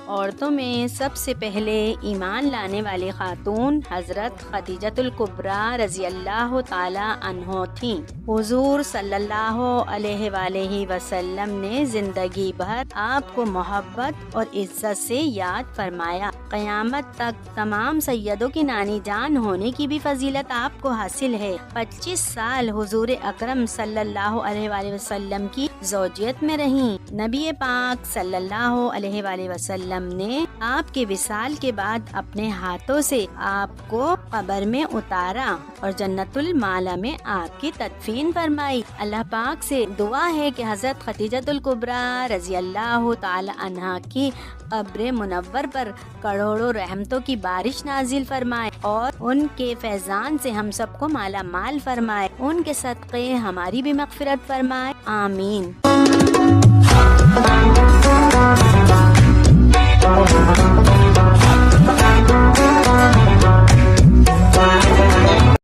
عورتوں میں سب سے پہلے ایمان لانے والی خاتون حضرت خدیجۃ الکبریٰ رضی اللہ تعالی عنہ تھیں۔ حضور صلی اللہ علیہ وآلہ وسلم نے زندگی بھر آپ کو محبت اور عزت سے یاد فرمایا۔ قیامت تک تمام سیدوں کی نانی جان ہونے کی بھی فضیلت آپ کو حاصل ہے۔ 25 سال حضور اکرم صلی اللہ علیہ وآلہ وسلم کی زوجیت میں رہیں۔ نبی پاک صلی اللہ علیہ وآلہ وسلم نے آپ کے وصال کے بعد اپنے ہاتھوں سے آپ کو قبر میں اتارا اور جنت المعلی میں آپ کی تدفین فرمائی۔ اللہ پاک سے دعا ہے کہ حضرت خدیجۃ الکبریٰ رضی اللہ تعالی عنہا کی قبر منور پر کروڑوں رحمتوں کی بارش نازل فرمائے اور ان کے فیضان سے ہم سب کو مالا مال فرمائے، ان کے صدقے ہماری بھی مغفرت فرمائے، آمین۔